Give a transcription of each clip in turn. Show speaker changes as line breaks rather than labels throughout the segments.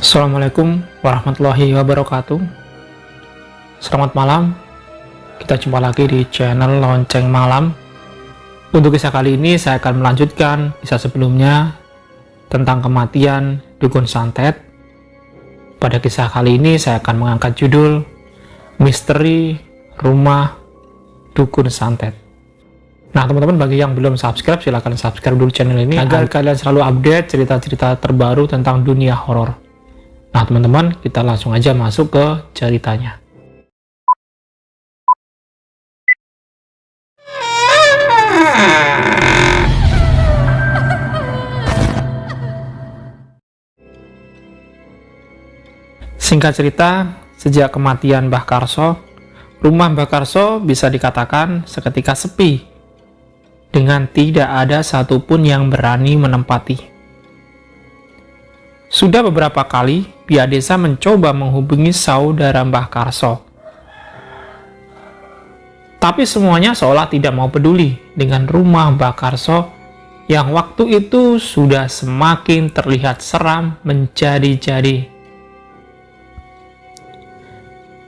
Assalamualaikum warahmatullahi wabarakatuh. Selamat malam. Kita jumpa lagi di channel Lonceng Malam. Untuk kisah kali ini saya akan melanjutkan kisah sebelumnya tentang kematian Dukun Santet. Pada kisah kali ini saya akan mengangkat judul Misteri Rumah Dukun Santet. Nah teman-teman, bagi yang belum subscribe silahkan subscribe dulu channel ini agar kalian selalu update cerita-cerita terbaru tentang dunia horor. Nah teman-teman, kita langsung aja masuk ke ceritanya. Singkat cerita, sejak kematian Mbah Karso, rumah Mbah Karso bisa dikatakan seketika sepi, dengan tidak ada satupun yang berani menempati. Sudah beberapa kali pihak desa mencoba menghubungi saudara Mbah Karso, tapi semuanya seolah tidak mau peduli dengan rumah Mbah Karso yang waktu itu sudah semakin terlihat seram menjadi-jadi.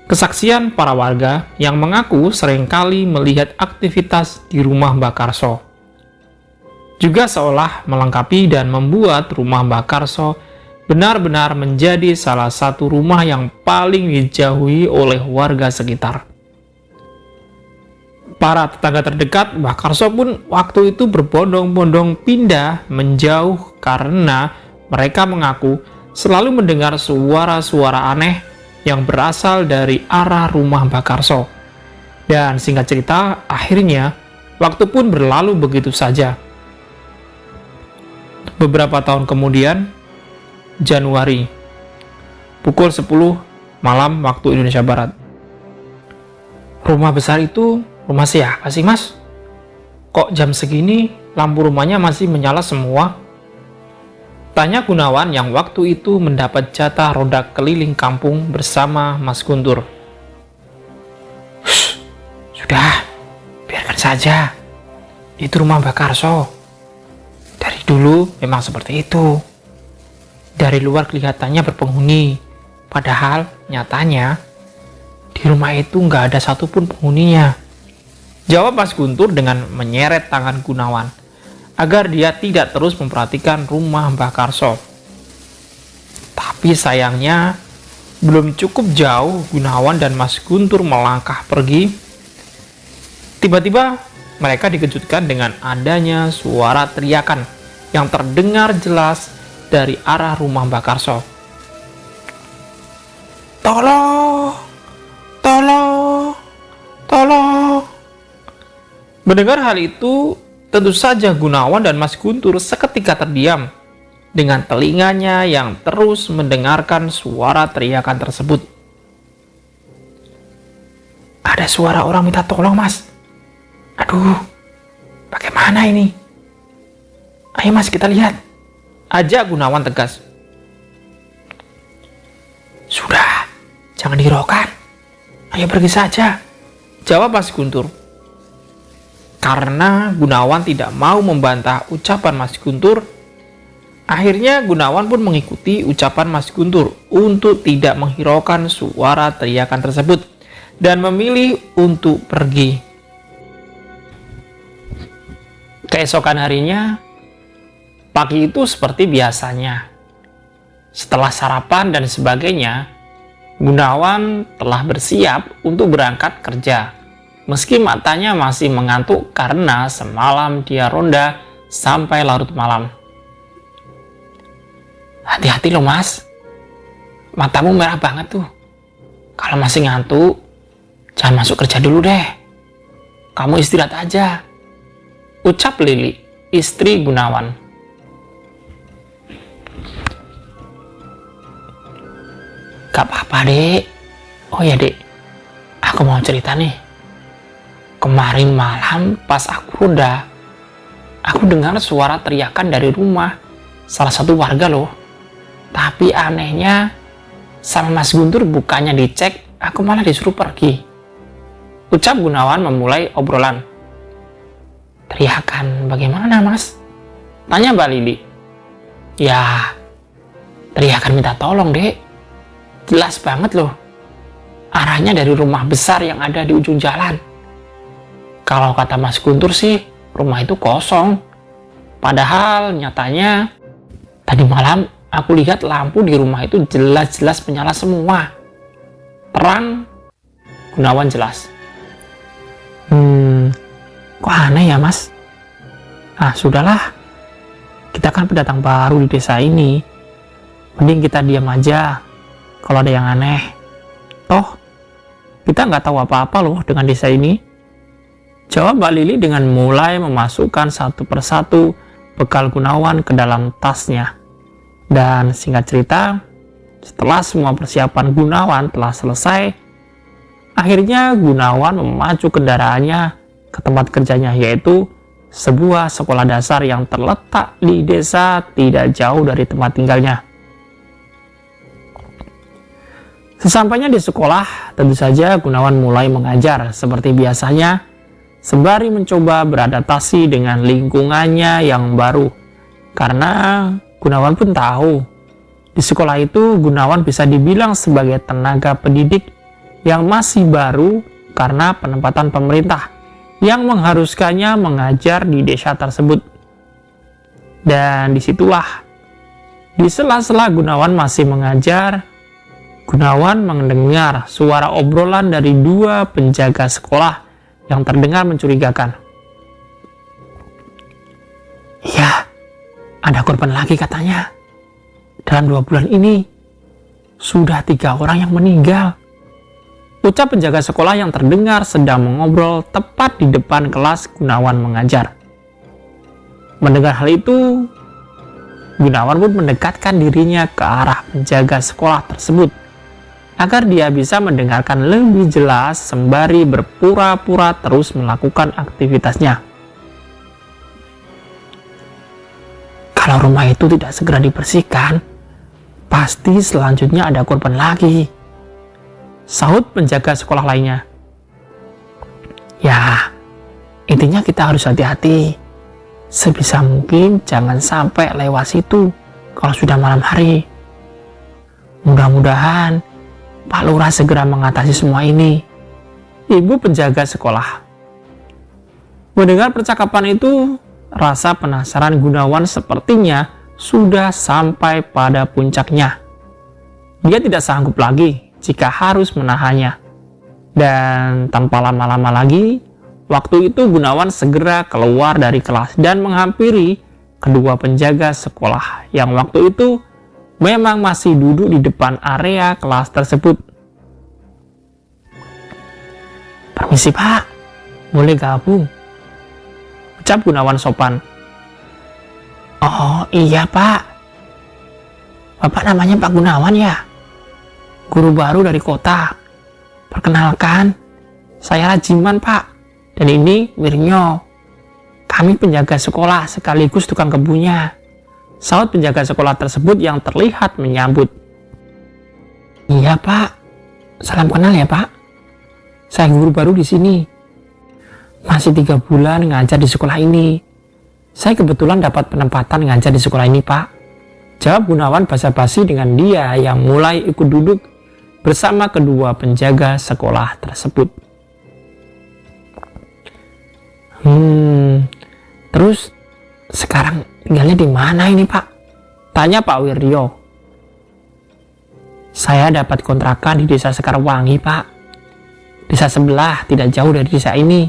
Kesaksian para warga yang mengaku seringkali melihat aktivitas di rumah Mbah Karso juga seolah melengkapi dan membuat rumah Mbah Karso benar-benar menjadi salah satu rumah yang paling dijauhi oleh warga sekitar. Para tetangga terdekat Mbah Karso pun waktu itu berbondong-bondong pindah menjauh karena mereka mengaku selalu mendengar suara-suara aneh yang berasal dari arah rumah Mbah Karso. Dan singkat cerita, akhirnya waktu pun berlalu begitu saja. Beberapa tahun kemudian, Januari, pukul 10 malam waktu Indonesia Barat. Rumah besar itu rumah siapa sih mas? Kok jam segini lampu rumahnya masih menyala semua? Tanya Gunawan yang waktu itu mendapat jatah roda keliling kampung bersama Mas Guntur. Sudah, biarkan saja. Itu rumah Mbah Karso. Dari dulu memang seperti itu. Dari luar kelihatannya berpenghuni, padahal nyatanya di rumah itu nggak ada satupun penghuninya. Jawab Mas Guntur dengan menyeret tangan Gunawan agar dia tidak terus memperhatikan rumah Mbah Karso. Tapi sayangnya belum cukup jauh Gunawan dan Mas Guntur melangkah pergi. Tiba-tiba mereka dikejutkan dengan adanya suara teriakan yang terdengar jelas dari arah rumah Mbah Karso. Tolong! Tolong! Tolong! Mendengar hal itu, tentu saja Gunawan dan Mas Guntur seketika terdiam dengan telinganya yang terus mendengarkan suara teriakan tersebut. Ada suara orang minta tolong, Mas. Aduh, bagaimana ini? Ayo Mas, kita lihat. Ajak Gunawan tegas. Sudah, jangan dihiraukan. Ayo pergi saja, jawab Mas Guntur. Karena Gunawan tidak mau membantah ucapan Mas Guntur, akhirnya Gunawan pun mengikuti ucapan Mas Guntur untuk tidak menghiraukan suara teriakan tersebut dan memilih untuk pergi. Keesokan harinya, pagi itu seperti biasanya. Setelah sarapan dan sebagainya, Gunawan telah bersiap untuk berangkat kerja. Meski matanya masih mengantuk karena semalam dia ronda sampai larut malam. Hati-hati loh mas, matamu merah banget tuh. Kalau masih ngantuk, jangan masuk kerja dulu deh. Kamu istirahat aja, ucap Lili, istri Gunawan. Gak apa-apa dek. Oh ya dek, aku mau cerita nih. Kemarin malam pas aku ronda, aku dengar suara teriakan dari rumah salah satu warga loh. Tapi anehnya sama Mas Guntur bukannya dicek, aku malah disuruh pergi. Ucap Gunawan memulai obrolan. Teriakan bagaimana mas? Tanya Mbak Lili. Ya, Teriakan minta tolong, Dek. Jelas banget loh. Arahnya dari rumah besar yang ada di ujung jalan. Kalau kata Mas Guntur sih, rumah itu kosong. Padahal nyatanya, tadi malam aku lihat lampu di rumah itu jelas-jelas menyala semua. Terang, Gunawan jelas. Kok aneh ya, Mas? Ah, sudahlah. Kita kan pendatang baru di desa ini. Mending kita diam aja kalau ada yang aneh. Toh, kita nggak tahu apa-apa loh dengan desa ini. Jawab Mbak Lili dengan mulai memasukkan satu persatu bekal Gunawan ke dalam tasnya. Dan singkat cerita, setelah semua persiapan Gunawan telah selesai, akhirnya Gunawan memacu kendaraannya ke tempat kerjanya, yaitu sebuah sekolah dasar yang terletak di desa tidak jauh dari tempat tinggalnya. Sesampainya di sekolah, tentu saja Gunawan mulai mengajar seperti biasanya, sembari mencoba beradaptasi dengan lingkungannya yang baru. Karena Gunawan pun tahu, di sekolah itu Gunawan bisa dibilang sebagai tenaga pendidik yang masih baru karena penempatan pemerintah yang mengharuskannya mengajar di desa tersebut. Dan disitulah, di sela-sela Gunawan masih mengajar, Gunawan mendengar suara obrolan dari dua penjaga sekolah yang terdengar mencurigakan. Iya, ada korban lagi katanya. Dalam 2 bulan ini, sudah 3 orang yang meninggal. Ucap penjaga sekolah yang terdengar sedang mengobrol tepat di depan kelas Gunawan mengajar. Mendengar hal itu, Gunawan pun mendekatkan dirinya ke arah penjaga sekolah tersebut agar dia bisa mendengarkan lebih jelas sembari berpura-pura terus melakukan aktivitasnya. Kalau rumah itu tidak segera dibersihkan, pasti selanjutnya ada korban lagi, sahut penjaga sekolah lainnya. Ya, intinya kita harus hati-hati. Sebisa mungkin jangan sampai lewat situ kalau sudah malam hari. Mudah-mudahan Pak Lurah segera mengatasi semua ini. Ibu penjaga sekolah. Mendengar percakapan itu, rasa penasaran Gunawan sepertinya sudah sampai pada puncaknya. Dia tidak sanggup lagi jika harus menahannya. Dan tanpa lama-lama lagi, waktu itu Gunawan segera keluar dari kelas dan menghampiri kedua penjaga sekolah yang waktu itu memang masih duduk di depan area kelas tersebut. Permisi Pak, boleh gabung? Ucap Gunawan sopan. Oh iya Pak. Bapak namanya Pak Gunawan ya? Guru baru dari kota. Perkenalkan, saya Rajiman Pak. Dan ini Wirnyo. Kami penjaga sekolah sekaligus tukang kebunnya. Sahut penjaga sekolah tersebut yang terlihat menyambut. Iya Pak. Salam kenal ya Pak. Saya guru baru di sini. Masih 3 bulan ngajar di sekolah ini. Saya kebetulan dapat penempatan ngajar di sekolah ini Pak. Jawab Gunawan basa-basi dengan dia yang mulai ikut duduk bersama kedua penjaga sekolah tersebut. Terus sekarang tinggalnya di mana ini Pak? Tanya Pak Wiryo. Saya dapat kontrakan di desa Sekarwangi Pak. Desa sebelah tidak jauh dari desa ini.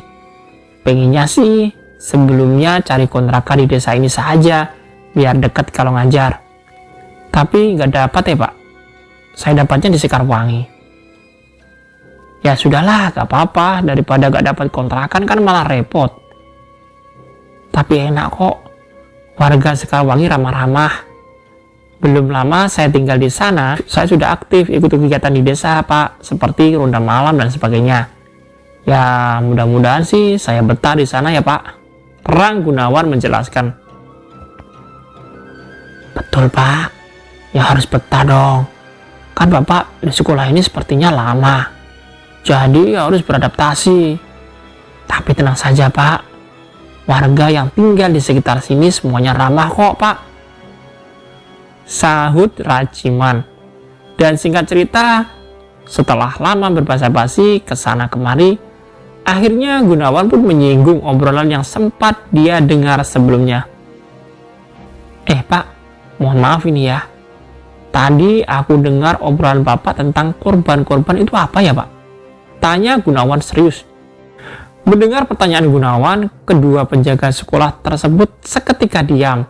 Pengennya sih sebelumnya cari kontrakan di desa ini saja biar dekat kalau ngajar. Tapi nggak dapat ya Pak. Saya dapatnya di Sekarwangi. Ya sudahlah, gak apa-apa. Daripada gak dapat kontrakan kan malah repot. Tapi enak kok. Warga Sekarwangi ramah-ramah. Belum lama saya tinggal di sana, saya sudah aktif ikut kegiatan di desa Pak, seperti ronda malam dan sebagainya. Ya mudah-mudahan sih saya betah di sana ya Pak. Terang Gunawan menjelaskan. Betul Pak. Ya harus betah dong. Kan Bapak di sekolah ini sepertinya lama. Jadi harus beradaptasi. Tapi tenang saja Pak. Warga yang tinggal di sekitar sini semuanya ramah kok Pak. sahut Rajiman. Dan singkat cerita, setelah lama berbasa-basi kesana kemari, akhirnya Gunawan pun menyinggung obrolan yang sempat dia dengar sebelumnya. Pak, mohon maaf ini ya. Tadi aku dengar obrolan Bapak tentang korban-korban itu apa ya, Pak? Tanya Gunawan serius. Mendengar pertanyaan Gunawan, kedua penjaga sekolah tersebut seketika diam.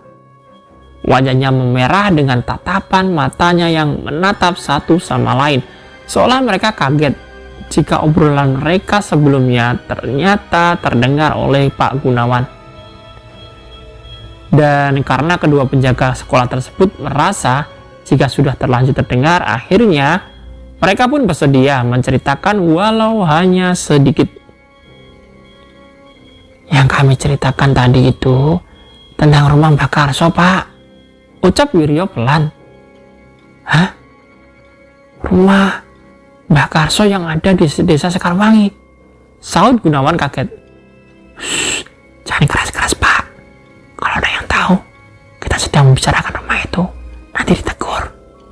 Wajahnya memerah dengan tatapan matanya yang menatap satu sama lain, seolah mereka kaget jika obrolan mereka sebelumnya ternyata terdengar oleh Pak Gunawan. Dan karena kedua penjaga sekolah tersebut merasa jika sudah terlanjur terdengar, akhirnya mereka pun bersedia menceritakan walau hanya sedikit. Yang kami ceritakan tadi itu tentang rumah Mbak Karso, Pak, ucap Wiryo pelan. Hah? Rumah Mbak Karso yang ada di desa Sekarwangi? Saud Gunawan kaget. Jangan keras-keras, Pak. Kalau ada yang tahu kita sedang membicarakan rumah itu, nanti ditegur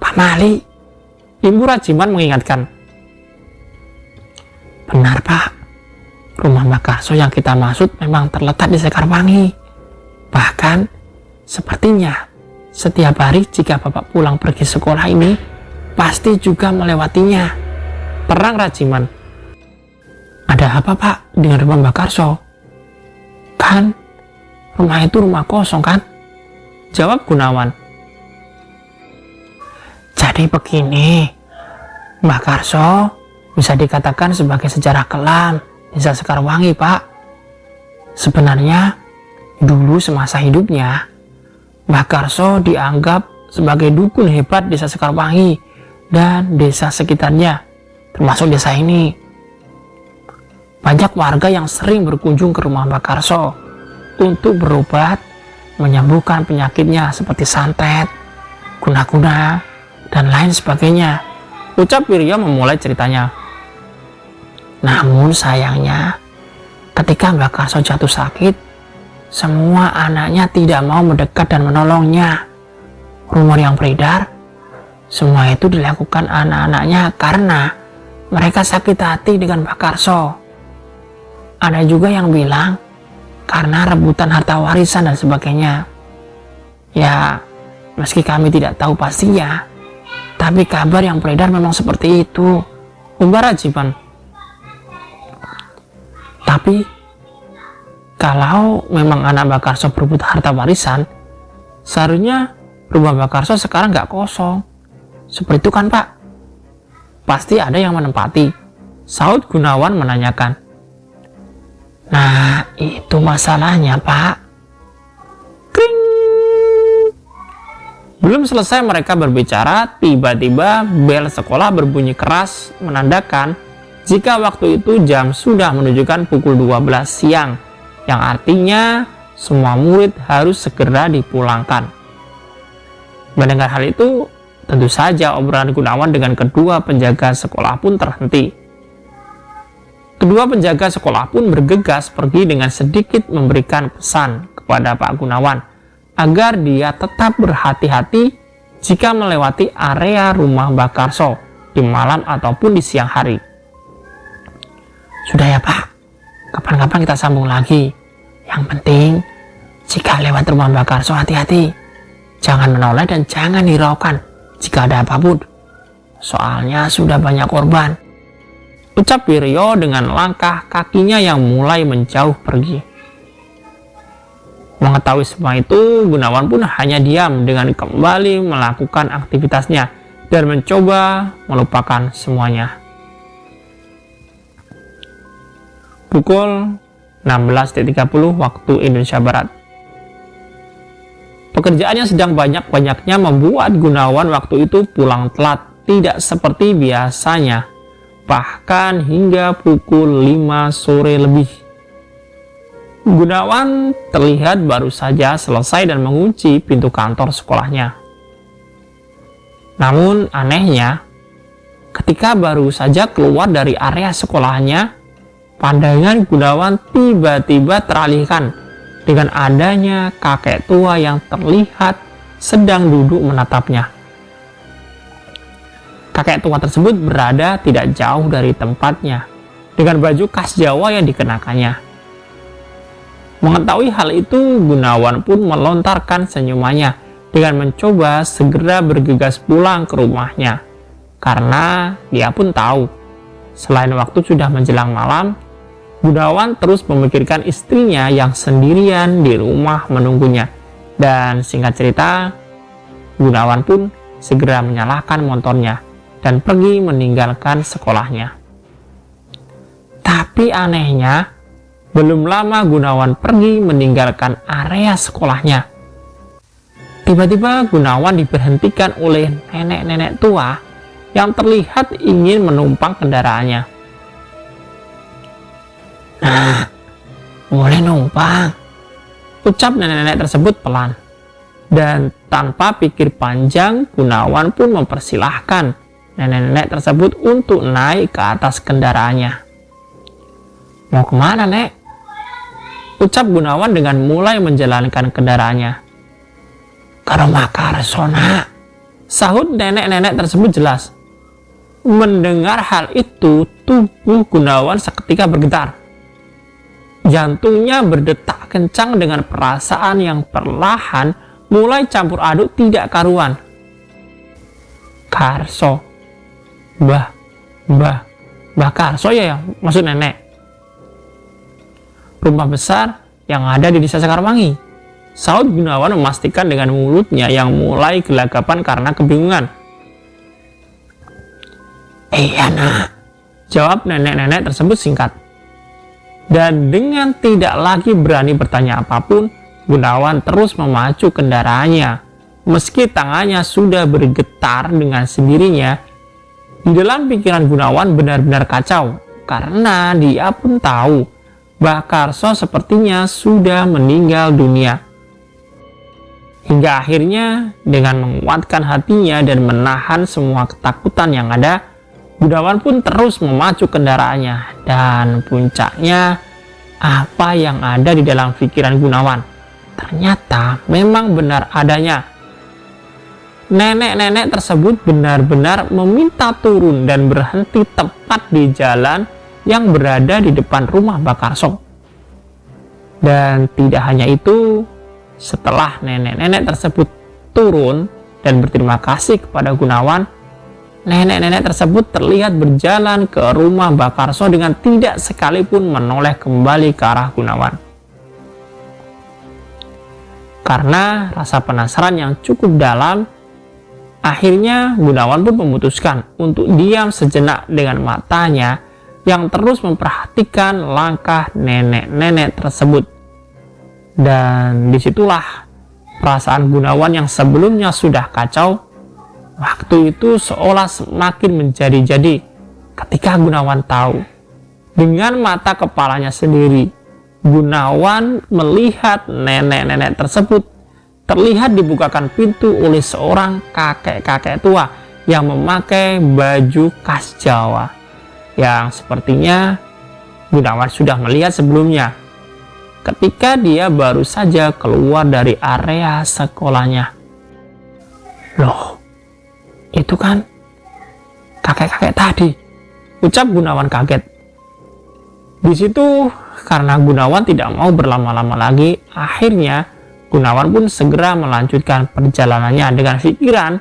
Pak Mali. Ibu Rajiman mengingatkan. Benar, Pak. Rumah Mbak Karso yang kita maksud memang terletak di Sekarwangi. Bahkan sepertinya setiap hari jika Bapak pulang pergi sekolah ini pasti juga melewatinya. Terang Rajiman. Ada apa, Pak, dengan rumah Mbak Karso? Kan rumah itu rumah kosong, kan? Jawab Gunawan. Jadi begini, Mbak Karso bisa dikatakan sebagai sejarah kelam desa Sekarwangi, Pak. Sebenarnya dulu semasa hidupnya Mbak Karso dianggap sebagai dukun hebat desa Sekarwangi dan desa sekitarnya, termasuk desa ini. Banyak warga yang sering berkunjung ke rumah Mbak Karso untuk berobat, menyembuhkan penyakitnya seperti santet, guna-guna, dan lain sebagainya. Ucap Wiryo memulai ceritanya. Namun sayangnya, ketika Mbak Karso jatuh sakit, semua anaknya tidak mau mendekat dan menolongnya. Rumor yang beredar, semua itu dilakukan anak-anaknya karena mereka sakit hati dengan Mbak Karso. Ada juga yang bilang karena rebutan harta warisan dan sebagainya. Ya, meski kami tidak tahu pastinya, tapi kabar yang beredar memang seperti itu, umbar Rajiman. Tapi kalau memang anak Mbak Karso berebut harta warisan, seharusnya rumah Mbak Karso sekarang nggak kosong. Seperti itu kan, Pak? Pasti ada yang menempati. Saud Gunawan menanyakan. Nah, itu masalahnya, Pak. Kring. Belum selesai mereka berbicara, tiba-tiba bel sekolah berbunyi keras menandakan jika waktu itu jam sudah menunjukkan pukul 12 siang, yang artinya semua murid harus segera dipulangkan. Mendengar hal itu, tentu saja obrolan Gunawan dengan kedua penjaga sekolah pun terhenti. Kedua penjaga sekolah pun bergegas pergi dengan sedikit memberikan pesan kepada Pak Gunawan agar dia tetap berhati-hati jika melewati area rumah Mbak Karso di malam ataupun di siang hari. Sudah ya, Pak, kapan-kapan kita sambung lagi. Yang penting, jika lewat rumah Mbak Karso hati-hati. Jangan menoleh dan jangan hiraukan jika ada apapun. Soalnya sudah banyak korban. Ucap Wiryo dengan langkah kakinya yang mulai menjauh pergi. Mengetahui semua itu, Gunawan pun hanya diam dengan kembali melakukan aktivitasnya dan mencoba melupakan semuanya. Pukul 16.30 waktu Indonesia Barat. Pekerjaannya sedang banyak-banyaknya membuat Gunawan waktu itu pulang telat, tidak seperti biasanya, bahkan hingga pukul 5 sore lebih. Gunawan terlihat baru saja selesai dan mengunci pintu kantor sekolahnya. Namun anehnya, ketika baru saja keluar dari area sekolahnya, pandangan Gunawan tiba-tiba teralihkan dengan adanya kakek tua yang terlihat sedang duduk menatapnya. Kakek tua tersebut berada tidak jauh dari tempatnya, dengan baju khas Jawa yang dikenakannya. Mengetahui hal itu, Gunawan pun melontarkan senyumannya dengan mencoba segera bergegas pulang ke rumahnya. Karena dia pun tahu, selain waktu sudah menjelang malam, Gunawan terus memikirkan istrinya yang sendirian di rumah menunggunya. Dan singkat cerita, Gunawan pun segera menyalakan motornya dan pergi meninggalkan sekolahnya. Tapi anehnya, belum lama Gunawan pergi meninggalkan area sekolahnya. Tiba-tiba Gunawan diberhentikan oleh nenek-nenek tua yang terlihat ingin menumpang kendaraannya. "Nah, boleh numpang," ucap nenek-nenek tersebut pelan. Dan tanpa pikir panjang, Gunawan pun mempersilahkan nenek-nenek tersebut untuk naik ke atas kendaraannya. "Mau kemana, Nek?" ucap Gunawan dengan mulai menjalankan kendaraannya. "Ke rumah Karso, Nak," sahut nenek-nenek tersebut jelas. Mendengar hal itu, tubuh Gunawan seketika bergetar. Jantungnya berdetak kencang dengan perasaan yang perlahan mulai campur aduk tidak karuan. Karso, Mbah Karso ya maksud nenek. Rumah besar yang ada di desa Sekarwangi, sahut Gunawan memastikan dengan mulutnya yang mulai gelagapan karena kebingungan. "Iya, Nak," jawab nenek-nenek tersebut singkat. Dan dengan tidak lagi berani bertanya apapun, Gunawan terus memacu kendaraannya. Meski tangannya sudah bergetar dengan sendirinya, di dalam pikiran Gunawan benar-benar kacau, karena dia pun tahu Mbah Karso sepertinya sudah meninggal dunia. Hingga akhirnya dengan menguatkan hatinya dan menahan semua ketakutan yang ada, Gunawan pun terus memacu kendaraannya. Dan puncaknya, apa yang ada di dalam pikiran Gunawan ternyata memang benar adanya. Nenek-nenek tersebut benar-benar meminta turun dan berhenti tepat di jalan yang berada di depan rumah Mbah Karso. Dan tidak hanya itu, setelah nenek-nenek tersebut turun dan berterima kasih kepada Gunawan, nenek-nenek tersebut terlihat berjalan ke rumah Mbah Karso dengan tidak sekalipun menoleh kembali ke arah Gunawan. Karena rasa penasaran yang cukup dalam, akhirnya Gunawan pun memutuskan untuk diam sejenak dengan matanya yang terus memperhatikan langkah nenek-nenek tersebut. Dan disitulah perasaan Gunawan yang sebelumnya sudah kacau, waktu itu seolah semakin menjadi-jadi ketika Gunawan tahu. Dengan mata kepalanya sendiri, Gunawan melihat nenek-nenek tersebut terlihat dibukakan pintu oleh seorang kakek-kakek tua yang memakai baju khas Jawa, yang sepertinya Gunawan sudah melihat sebelumnya ketika dia baru saja keluar dari area sekolahnya. "Loh, itu kan kakek-kakek tadi," ucap Gunawan kaget. Di situ, karena Gunawan tidak mau berlama-lama lagi, akhirnya Gunawan pun segera melanjutkan perjalanannya dengan pikiran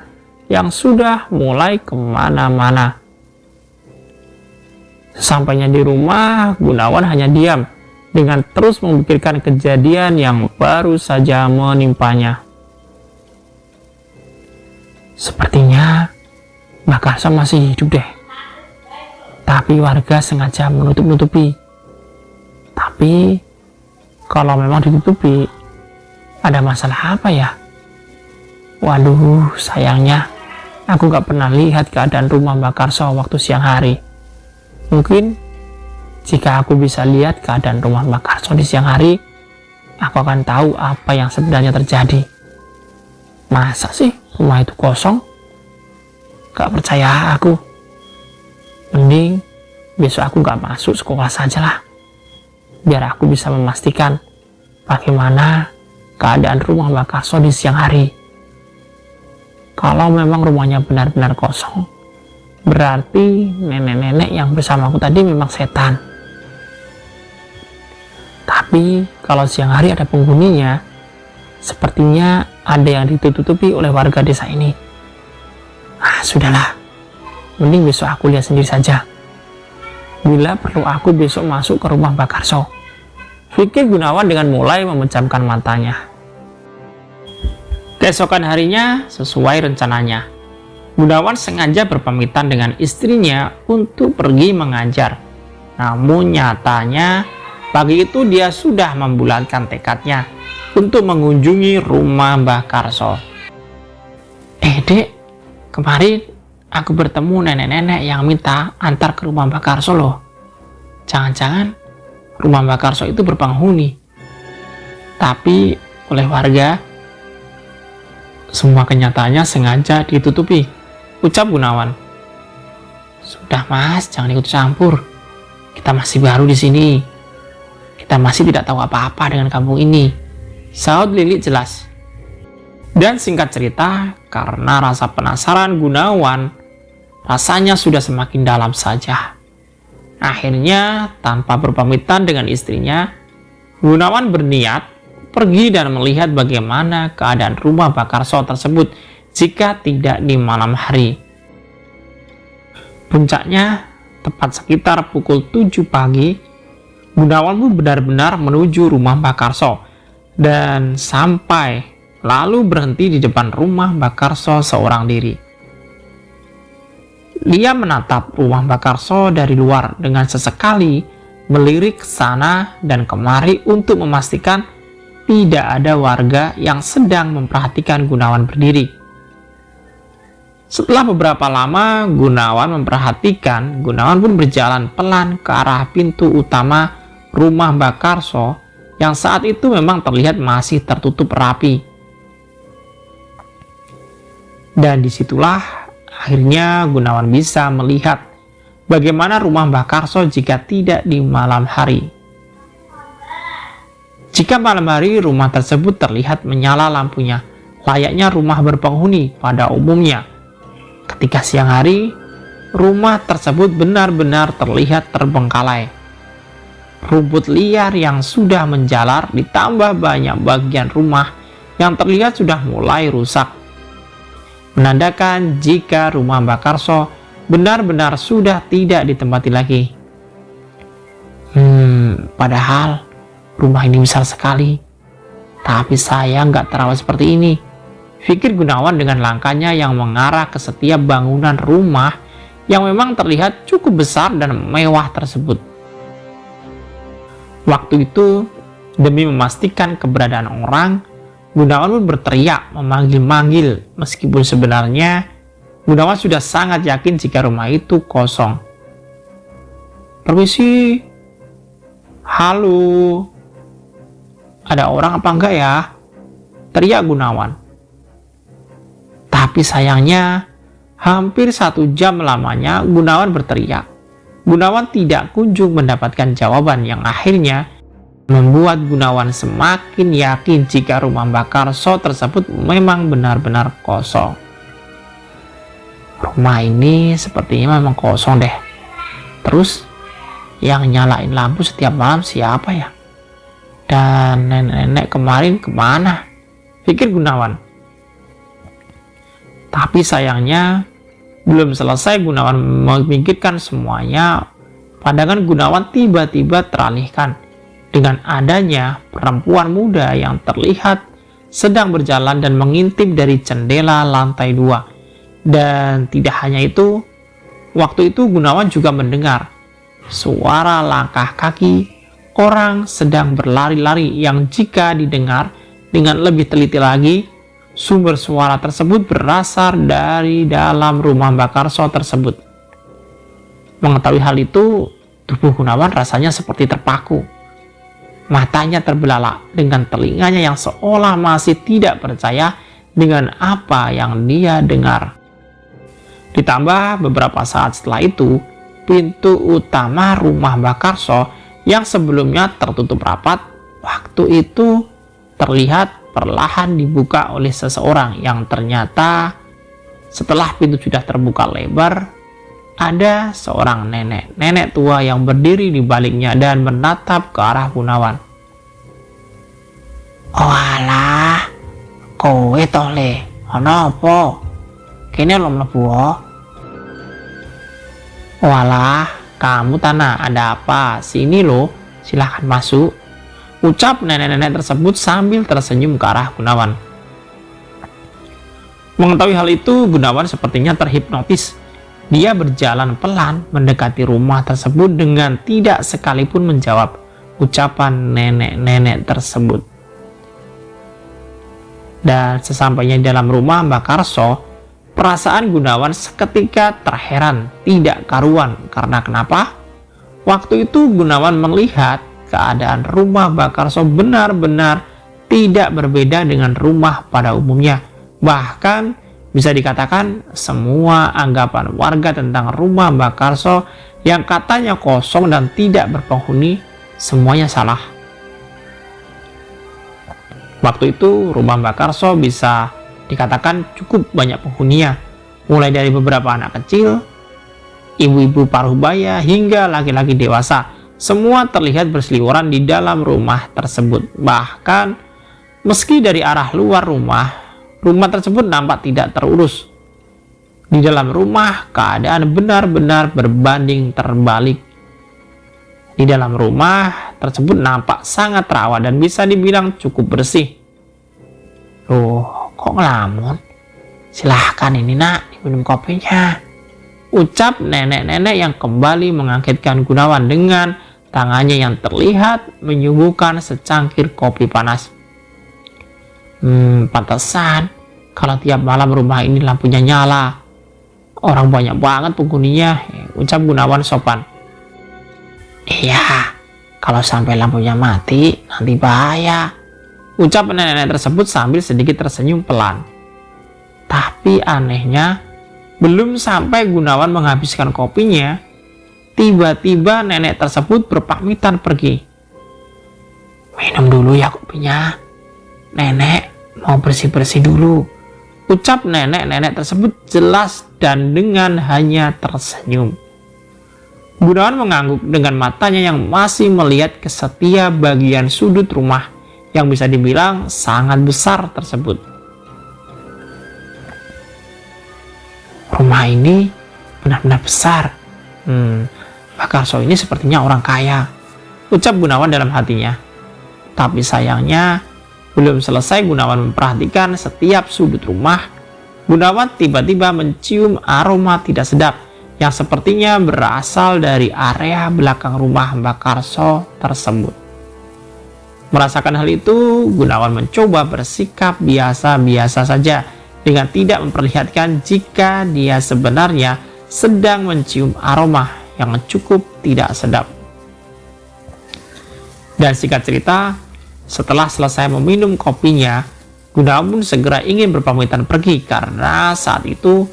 yang sudah mulai kemana-mana. Sampainya di rumah, Gunawan hanya diam dengan terus memikirkan kejadian yang baru saja menimpanya. Sepertinya Mbah Karso masih hidup deh, tapi warga sengaja menutup-nutupi. Tapi kalau memang ditutupi, ada masalah apa ya? Waduh, sayangnya aku gak pernah lihat keadaan rumah Mbah Karso waktu siang hari. Mungkin jika aku bisa lihat keadaan rumah Mbah Karso di siang hari, aku akan tahu apa yang sebenarnya terjadi. Masa sih rumah itu kosong? Gak percaya aku. Mending besok aku gak masuk sekolah sajalah, biar aku bisa memastikan bagaimana keadaan rumah Mbah Karso di siang hari. Kalau memang rumahnya benar-benar kosong, berarti nenek-nenek yang bersamaku tadi memang setan. Tapi kalau siang hari ada penghuninya, sepertinya ada yang ditutupi oleh warga desa ini. Sudahlah, mending besok aku lihat sendiri saja. Bila perlu aku besok masuk ke rumah Mbak Karso, pikir Gunawan dengan mulai memejamkan matanya. Keesokan harinya, sesuai rencananya, Gunawan sengaja berpamitan dengan istrinya untuk pergi mengajar. Namun nyatanya, pagi itu dia sudah membulatkan tekadnya untuk mengunjungi rumah Mbah Karso. Dek, kemarin aku bertemu nenek-nenek yang minta antar ke rumah Mbah Karso loh. Jangan-jangan rumah Mbah Karso itu berpenghuni, tapi oleh warga. Semua kenyataannya sengaja ditutupi, ucap Gunawan. Sudah mas, jangan ikut campur. Kita masih baru di sini. Kita masih tidak tahu apa-apa dengan kampung ini, saut Lili jelas. Dan singkat cerita, karena rasa penasaran Gunawan, rasanya sudah semakin dalam saja. Akhirnya, tanpa berpamitan dengan istrinya, Gunawan berniat pergi dan melihat bagaimana keadaan rumah Mbah Karso tersebut jika tidak di malam hari. Puncaknya, tepat sekitar pukul 7 pagi, Gunawan pun benar-benar menuju rumah Mbah Karso dan sampai lalu berhenti di depan rumah Mbah Karso seorang diri. Dia menatap rumah Mbah Karso dari luar dengan sesekali melirik ke sana dan kemari untuk memastikan tidak ada warga yang sedang memperhatikan Gunawan berdiri. Setelah beberapa lama Gunawan memperhatikan, Gunawan pun berjalan pelan ke arah pintu utama rumah Mbah Karso yang saat itu memang terlihat masih tertutup rapi. Dan disitulah akhirnya Gunawan bisa melihat bagaimana rumah Mbah Karso jika tidak di malam hari. Jika malam hari rumah tersebut terlihat menyala lampunya, layaknya rumah berpenghuni pada umumnya. Ketika siang hari, rumah tersebut benar-benar terlihat terbengkalai. Rumput liar yang sudah menjalar ditambah banyak bagian rumah yang terlihat sudah mulai rusak, menandakan jika rumah Mbah Karso benar-benar sudah tidak ditempati lagi. Padahal rumah ini besar sekali, tapi saya nggak terawat seperti ini, pikir Gunawan dengan langkahnya yang mengarah ke setiap bangunan rumah yang memang terlihat cukup besar dan mewah tersebut. Waktu itu, demi memastikan keberadaan orang, Gunawan pun berteriak memanggil-manggil, meskipun sebenarnya Gunawan sudah sangat yakin jika rumah itu kosong. Permisi, halo, ada orang apa enggak ya? Teriak Gunawan. Tapi sayangnya, hampir 1 jam lamanya Gunawan berteriak. Gunawan tidak kunjung mendapatkan jawaban yang akhirnya membuat Gunawan semakin yakin jika rumah Mbah Karso tersebut memang benar-benar kosong. Rumah ini sepertinya memang kosong deh. Terus, yang nyalain lampu setiap malam siapa ya? Dan nenek-nenek kemarin kemana? Pikir Gunawan. Tapi sayangnya belum selesai Gunawan memikirkan semuanya, pandangan Gunawan tiba-tiba teralihkan dengan adanya perempuan muda yang terlihat sedang berjalan dan mengintip dari jendela lantai 2. Dan tidak hanya itu, waktu itu Gunawan juga mendengar suara langkah kaki orang sedang berlari-lari yang jika didengar dengan lebih teliti lagi, sumber suara tersebut berasal dari dalam rumah Mbah Karso tersebut. Mengetahui hal itu, tubuh Gunawan rasanya seperti terpaku. Matanya terbelalak dengan telinganya yang seolah masih tidak percaya dengan apa yang dia dengar. Ditambah beberapa saat setelah itu, pintu utama rumah Mbah Karso yang sebelumnya tertutup rapat, waktu itu terlihat perlahan dibuka oleh seseorang yang ternyata Setelah pintu sudah terbuka lebar, ada seorang nenek tua yang berdiri di baliknya dan menatap ke arah Gunawan. "Oh alah, kowe toh le, ana apa? Kene lho mlebu." "Walah, kamu Tanah, ada apa? Sini loh, silahkan masuk," ucap nenek-nenek tersebut sambil tersenyum ke arah Gunawan. Mengetahui hal itu, Gunawan sepertinya terhipnotis. Dia berjalan pelan mendekati rumah tersebut dengan tidak sekalipun menjawab ucapan nenek-nenek tersebut. Dan sesampainya di dalam rumah Mbak Karso, perasaan Gunawan seketika terheran tidak karuan. Karena kenapa? Waktu itu Gunawan melihat keadaan rumah Mbak Karso benar-benar tidak berbeda dengan rumah pada umumnya. Bahkan bisa dikatakan semua anggapan warga tentang rumah Mbak Karso yang katanya kosong dan tidak berpenghuni, semuanya salah. Waktu itu rumah Mbak Karso bisa dikatakan cukup banyak penghuninya, mulai dari beberapa anak kecil, ibu-ibu paruh baya, hingga laki-laki dewasa. Semua terlihat berseliweran di dalam rumah tersebut. Bahkan meski dari arah luar rumah tersebut nampak tidak terurus. Di dalam rumah keadaan benar-benar berbanding terbalik. Di dalam rumah tersebut nampak sangat terawat dan bisa dibilang cukup bersih. "Loh, kok ngelamun? Silahkan ini nak, diminum kopinya," ucap nenek-nenek yang kembali mengagetkan Gunawan dengan tangannya yang terlihat menyuguhkan secangkir kopi panas. Pantesan kalau tiap malam rumah ini lampunya nyala. Orang banyak banget penghuninya," ucap Gunawan sopan. "Iya, kalau sampai lampunya mati nanti bahaya," ucap nenek-nenek tersebut sambil sedikit tersenyum pelan. Tapi anehnya, belum sampai Gunawan menghabiskan kopinya, tiba-tiba nenek tersebut berpamitan pergi. "Minum dulu ya kopinya, nenek mau bersih-bersih dulu," ucap nenek-nenek tersebut jelas dan dengan hanya tersenyum. Gunawan mengangguk dengan matanya yang masih melihat ke setiap bagian sudut rumah yang bisa dibilang sangat besar tersebut. Rumah ini benar-benar besar. Mbak Karso ini sepertinya orang kaya, ucap Gunawan dalam hatinya. Tapi sayangnya, belum selesai Gunawan memperhatikan setiap sudut rumah, Gunawan tiba-tiba mencium aroma tidak sedap yang sepertinya berasal dari area belakang rumah Mbak Karso tersebut. Merasakan hal itu, Gunawan mencoba bersikap biasa-biasa saja dengan tidak memperlihatkan jika dia sebenarnya sedang mencium aroma yang cukup tidak sedap. Dan singkat cerita, setelah selesai meminum kopinya, Gunawan pun segera ingin berpamitan pergi karena saat itu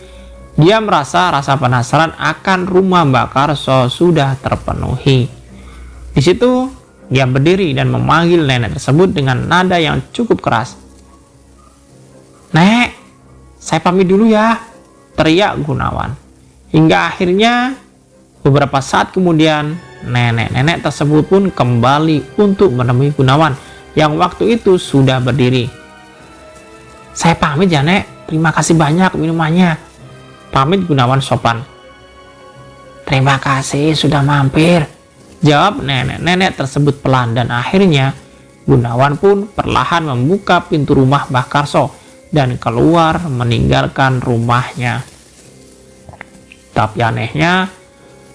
dia merasa rasa penasaran akan rumah Mbak Karso sudah terpenuhi. Di situ dia berdiri dan memanggil nenek tersebut dengan nada yang cukup keras. "Nek, saya pamit dulu ya," teriak Gunawan. Hingga akhirnya beberapa saat kemudian nenek-nenek tersebut pun kembali untuk menemui Gunawan yang waktu itu sudah berdiri. "Saya pamit ya Nek, terima kasih banyak minumannya," pamit Gunawan sopan. "Terima kasih sudah mampir," jawab nenek-nenek tersebut pelan, dan akhirnya Gunawan pun perlahan membuka pintu rumah Mbah Karso dan keluar meninggalkan rumahnya. Tapi anehnya,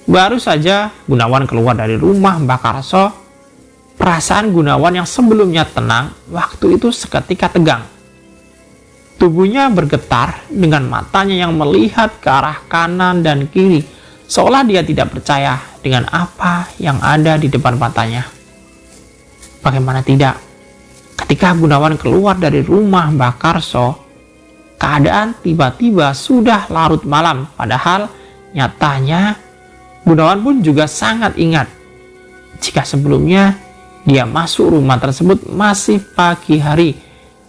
baru saja Gunawan keluar dari rumah Mbah Karso, perasaan Gunawan yang sebelumnya tenang waktu itu seketika tegang. Tubuhnya bergetar dengan matanya yang melihat ke arah kanan dan kiri, seolah dia tidak percaya dengan apa yang ada di depan matanya. Bagaimana tidak, ketika Gunawan keluar dari rumah Mbah Karso, keadaan tiba-tiba sudah larut malam, padahal nyatanya Gunawan pun juga sangat ingat jika sebelumnya dia masuk rumah tersebut masih pagi hari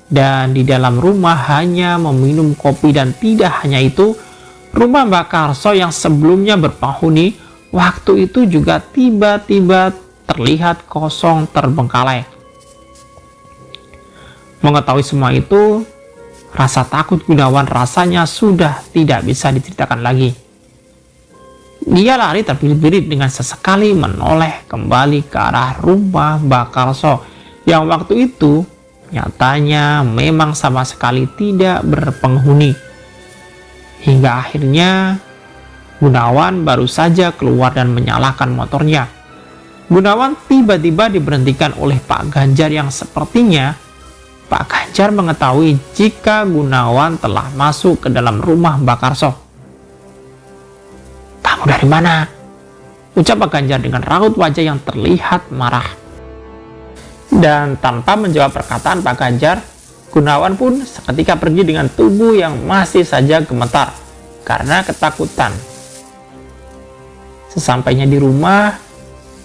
dan di dalam rumah hanya meminum kopi. Dan tidak hanya itu, rumah Mbak Karso yang sebelumnya berpenghuni waktu itu juga tiba-tiba terlihat kosong terbengkalai. Mengetahui semua itu, rasa takut Gunawan rasanya sudah tidak bisa diceritakan lagi. Dia lari terbirit-birit dengan sesekali menoleh kembali ke arah rumah Mbak Karso yang waktu itu nyatanya memang sama sekali tidak berpenghuni. Hingga akhirnya Gunawan baru saja keluar dan menyalakan motornya. Gunawan tiba-tiba diberhentikan oleh Pak Ganjar yang sepertinya Pak Ganjar mengetahui jika Gunawan telah masuk ke dalam rumah Mbak Karso. "Kamu dari mana?" ucap Pak Ganjar dengan raut wajah yang terlihat marah. Dan tanpa menjawab perkataan Pak Ganjar, Gunawan pun seketika pergi dengan tubuh yang masih saja gemetar karena ketakutan. Sesampainya di rumah,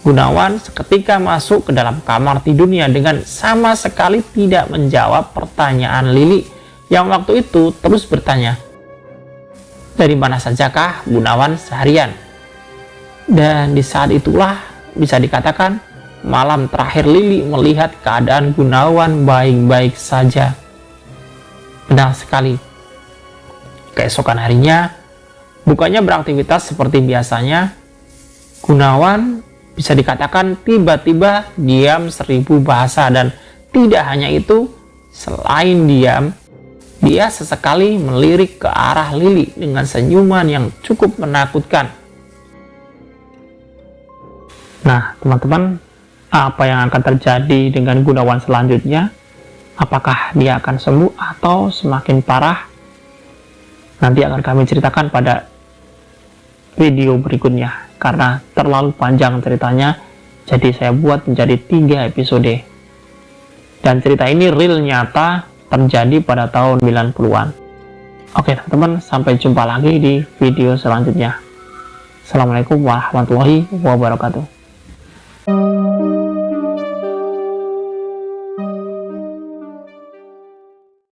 Gunawan seketika masuk ke dalam kamar tidurnya dengan sama sekali tidak menjawab pertanyaan Lili yang waktu itu terus bertanya, "Dari mana sajakah Gunawan seharian?" Dan di saat itulah bisa dikatakan malam terakhir Lili melihat keadaan Gunawan baik-baik saja. Benar sekali. Keesokan harinya, bukannya beraktivitas seperti biasanya, Gunawan bisa dikatakan tiba-tiba diam 1000 bahasa. Dan tidak hanya itu, selain diam, dia sesekali melirik ke arah Lili dengan senyuman yang cukup menakutkan. Nah, teman-teman, apa yang akan terjadi dengan Gunawan selanjutnya? Apakah dia akan sembuh atau semakin parah? Nanti akan kami ceritakan pada video berikutnya, karena terlalu panjang ceritanya, jadi saya buat menjadi 3 episode. Dan cerita ini real nyata terjadi pada tahun 90-an. Oke teman-teman, sampai jumpa lagi di video selanjutnya. Assalamualaikum warahmatullahi wabarakatuh.